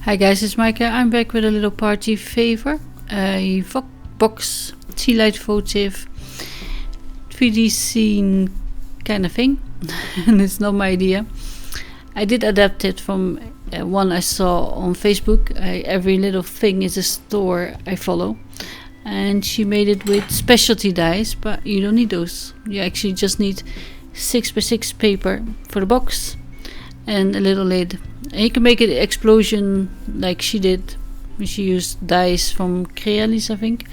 Hi guys, it's Maaike. I'm back with a little party favor. A box, tealight votive, 3D scene kind of thing. And it's not my idea. I did adapt it from one I saw on Facebook. Every little thing is a store I follow. And she made it with specialty dies, but you don't need those. You actually just need 6x6 paper for the box and a little lid. And you can make it explosion like she did. She used dies from Crealis, I think.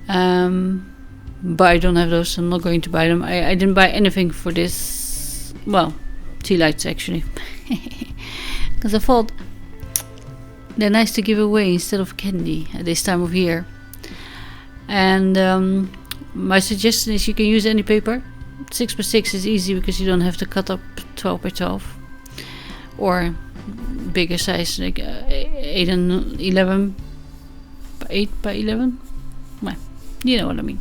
But I don't have those, so I'm not going to buy them. I didn't buy anything for this. Well, tea lights actually. Because I thought they're nice to give away instead of candy at this time of year. And my suggestion is you can use any paper. 6x6 is easy because you don't have to cut up 12x12 or bigger size like 8 and 11 8x11. Well, you know what I mean.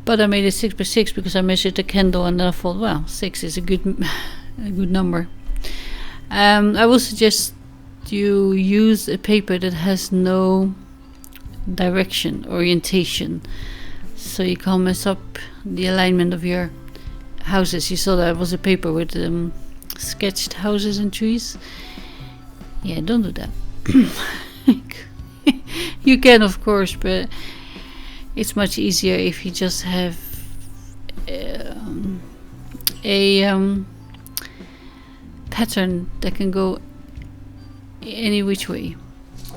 But I made it 6x6 because I measured the candle and then I thought, well, 6 is a good number. I will suggest you use a paper that has no orientation, so you can't mess up the alignment of your houses. You saw that was a paper with sketched houses and trees. Yeah, don't do that. You can, of course, but it's much easier if you just have a pattern that can go any which way.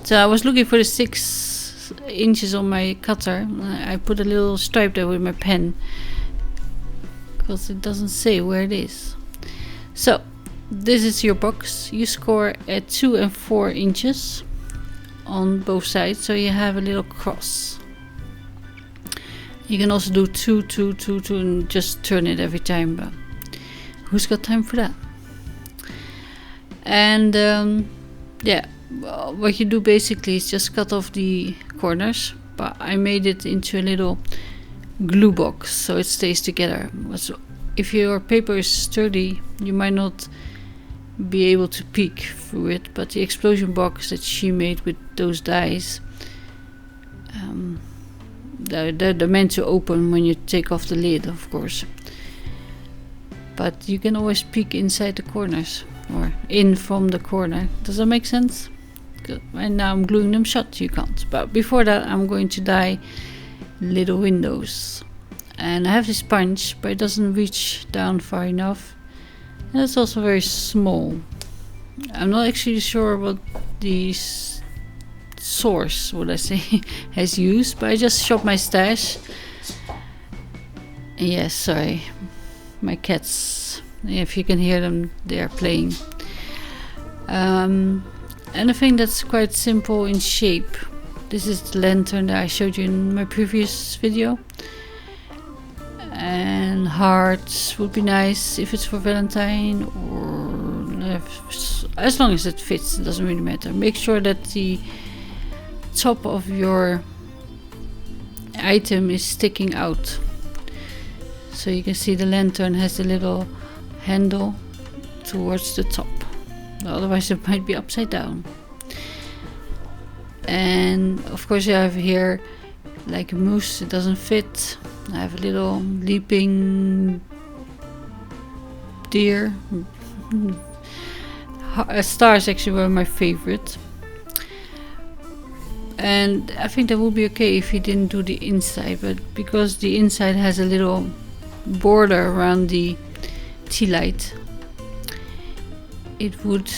So I was looking for the 6 inches on my cutter. I put a little stripe there with my pen because it doesn't say where it is. So this is your box. You score at 2 and 4 inches on both sides, so you have a little cross. You can also do 2, 2, 2, 2 and just turn it every time, but who's got time for that? And yeah, well, what you do basically is just cut off the corners, but I made it into a little glue box so it stays together. So if your paper is sturdy, you might not be able to peek through it, but the explosion box that she made with those dies, they're meant to open when you take off the lid, of course, but you can always peek inside the corners or in from the corner. Does that make sense? Good. And now I'm gluing them shut, you can't. But before that I'm going to dye little windows, and I have this sponge but it doesn't reach down far enough, and it's also very small. I'm not actually sure what the source, what I say, has used, but I just shot my stash. Yes, sorry, my cats, if you can hear them, they are playing. And a thing that's quite simple in shape. This is the lantern that I showed you in my previous video. And hearts would be nice if it's for Valentine, or as long as it fits, it doesn't really matter. Make sure that the top of your item is sticking out. So you can see the lantern has a little handle towards the top. Otherwise it might be upside down. And of course you have here like a moose, it doesn't fit. I have a little leaping deer. Stars actually were my favorite. And I think that would be okay if you didn't do the inside, but because the inside has a little border around the tea light, it would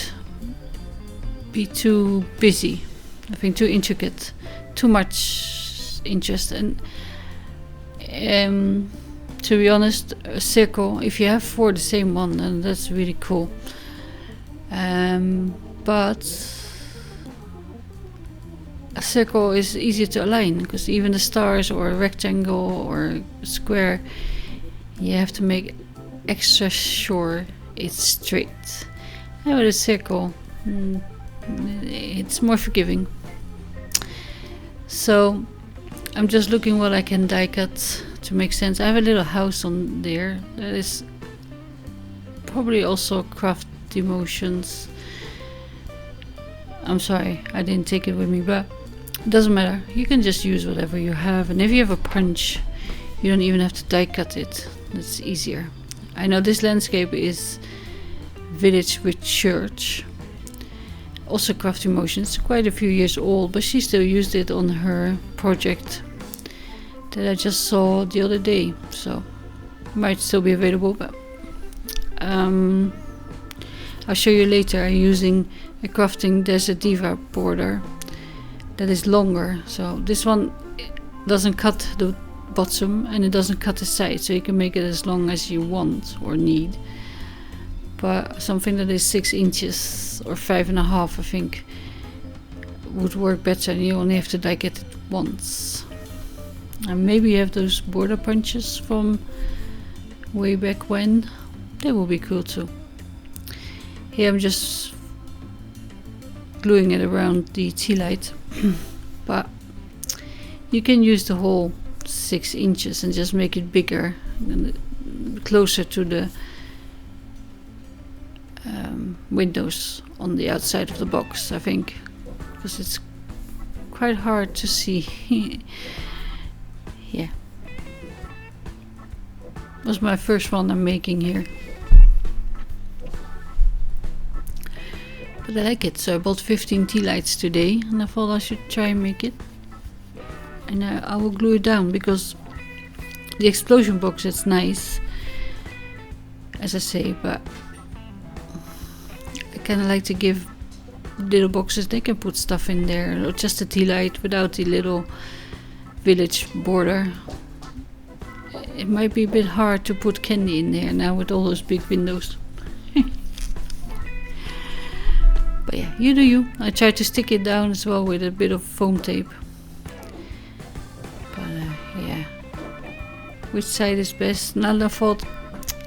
be too busy. I think too intricate, too much interest. And to be honest, a circle, if you have 4 the same one, then that's really cool. But a circle is easier to align, because even the stars or a rectangle or a square, you have to make extra sure it's straight. And with a circle, it's more forgiving. So I'm just looking what I can die cut to make sense. I have a little house on there that is probably also craft emotions. I'm sorry, I didn't take it with me, but it doesn't matter. You can just use whatever you have, and if you have a punch, you don't even have to die cut it. That's easier. I know this landscape is village with church. Also Crafty Motions, quite a few years old, but she still used it on her project that I just saw the other day. So might still be available, but I'll show you later. I'm using a Crafting Desert Diva border that is longer. So this one doesn't cut the bottom and it doesn't cut the side, so you can make it as long as you want or need. But something that is 6 inches or 5.5, I think, would work better, and you only have to die cut it once. And maybe you have those border punches from way back when. That will be cool too. Here I'm just gluing it around the tealight, but you can use the whole 6 inches and just make it bigger and closer to the windows on the outside of the box, I think, because it's quite hard to see. Yeah, was my first one I'm making here, but I like it, so I bought 15 tea lights today and I thought I should try and make it. And I will glue it down, because the explosion box, it's nice, as I say, but I kind of like to give little boxes, they can put stuff in there, or just a tea light without the little village border. It might be a bit hard to put candy in there now with all those big windows. But yeah, you do you. I tried to stick it down as well with a bit of foam tape. Yeah, which side is best? Now I thought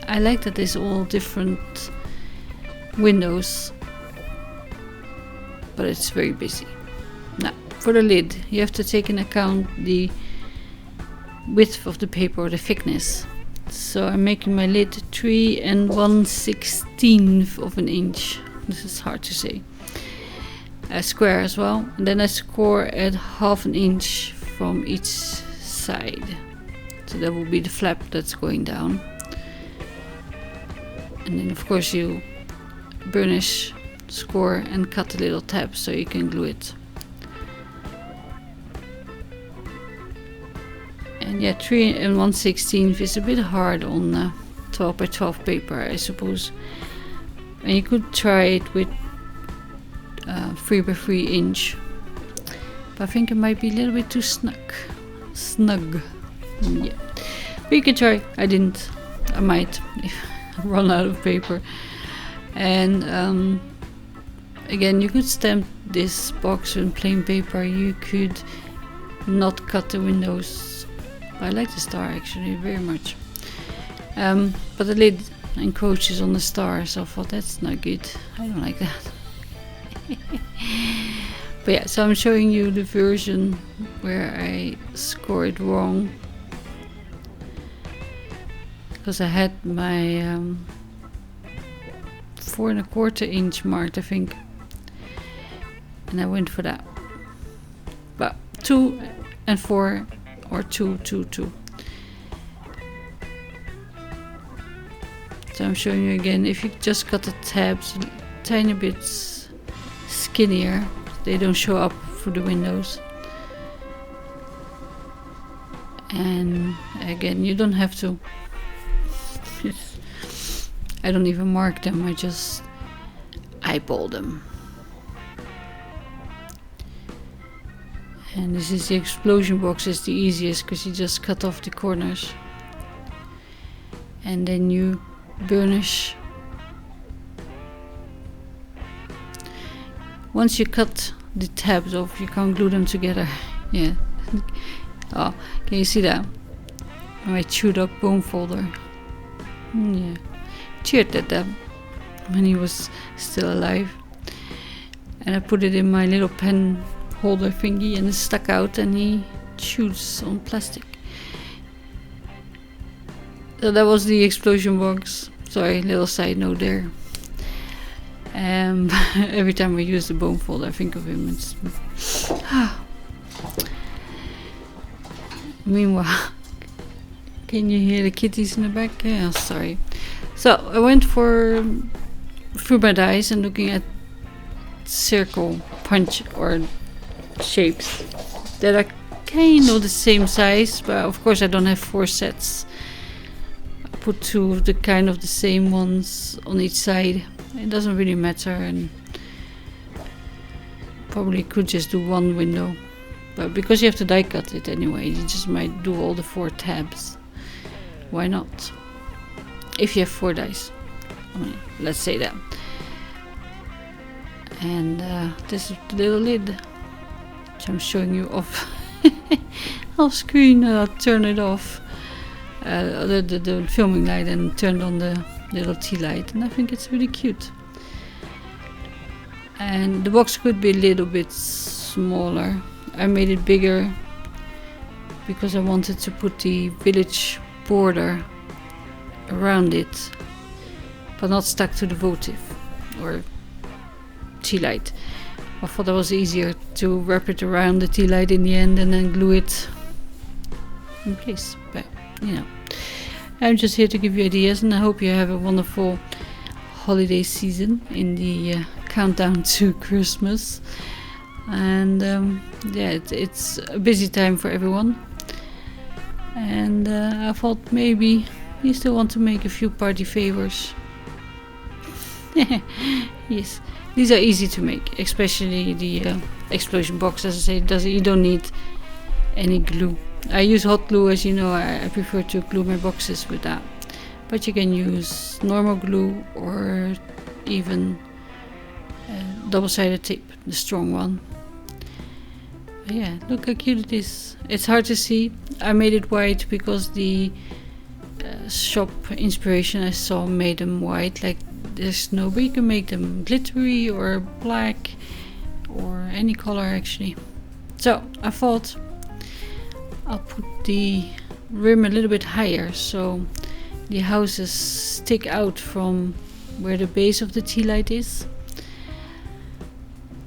I like that there's all different windows, but it's very busy. Now for the lid, you have to take into account the width of the paper or the thickness. So I'm making my lid 3 1/16 of an inch. This is hard to say. A square as well, and then I score at 1/2 inch from each side. So that will be the flap that's going down. And then of course you burnish, score and cut the little tabs so you can glue it. And yeah, 3 1/16 is a bit hard on 12 by 12 paper, I suppose. And you could try it with 3 by 3 inch, but I think it might be a little bit too snug. Yeah, but you can try. I didn't. I might run out of paper. And again, you could stamp this box in plain paper. You could not cut the windows. I like the star actually very much. But the lid encroaches on the star, so I thought that's not good. I don't like that. But yeah, so I'm showing you the version where I scored wrong, because I had my 4 1/4 inch marked, I think, and I went for that. But 2 and 4 or 2 2 2. So I'm showing you again. If you just cut the tabs a tiny bit skinnier, they don't show up through the windows. And again, you don't have to. I don't even mark them, I just eyeball them. And this is the explosion box, is the easiest because you just cut off the corners. And then you burnish. Once you cut the tabs off, you can't glue them together. Yeah. Oh, can you see that? My chewed up bone folder. Yeah. Cheered at that when he was still alive. And I put it in my little pen holder thingy and it stuck out and he chews on plastic. So that was the explosion box. Sorry, little side note there. Every time I use the bone folder, I think of him. It's meanwhile, can you hear the kitties in the back? Yeah, sorry. So I went through my dice and looking at circle, punch, or shapes that are kind of the same size, but of course I don't have 4 sets. I put 2 of the kind of the same ones on each side. It doesn't really matter, and probably could just do 1 window, but because you have to die cut it anyway, you just might do all the 4 tabs. Why not? If you have 4 dice, I mean, let's say that. And this is the little lid, which I'm showing you off screen. I'll turn it off, the filming light, and turned on the little tea light, and I think it's really cute. And the box could be a little bit smaller. I made it bigger because I wanted to put the village border around it, but not stuck to the votive or tea light. I thought that was easier to wrap it around the tea light in the end and then glue it in place. But you know, I'm just here to give you ideas, and I hope you have a wonderful holiday season in the countdown to Christmas. And yeah, it's a busy time for everyone. And I thought maybe you still want to make a few party favors. Yes, these are easy to make, especially the explosion box. As I say, you don't need any glue. I use hot glue, as you know. I prefer to glue my boxes with that, but you can use normal glue or even double-sided tape, the strong one. But yeah, look how cute it is. It's hard to see. I made it white because the shop inspiration I saw made them white, like there's no, but you can make them glittery or black or any color actually. So I thought I'll put the rim a little bit higher so the houses stick out from where the base of the tea light is.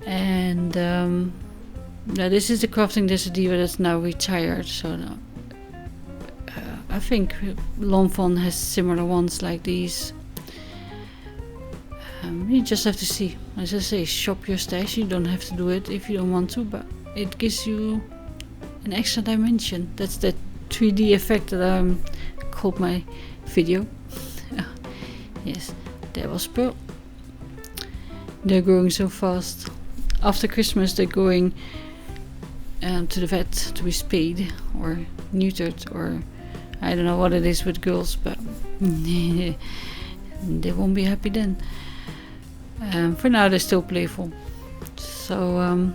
And now this is the crafting disadeva that's now retired, so now, I think Longfon has similar ones like these. You just have to see. As I say, shop your stash. You don't have to do it if you don't want to, but it gives you an extra dimension. That's that 3D effect that I called my video. Yes, that was Pearl. They're growing so fast. After Christmas they're going to the vet to be spayed or neutered, or I don't know what it is with girls, but they won't be happy then. For now they're still playful, so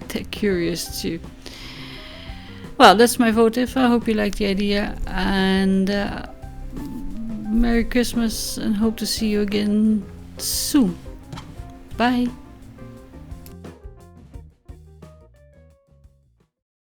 they're curious too. Well, that's my votive. I hope you like the idea, and Merry Christmas, and hope to see you again soon. Bye.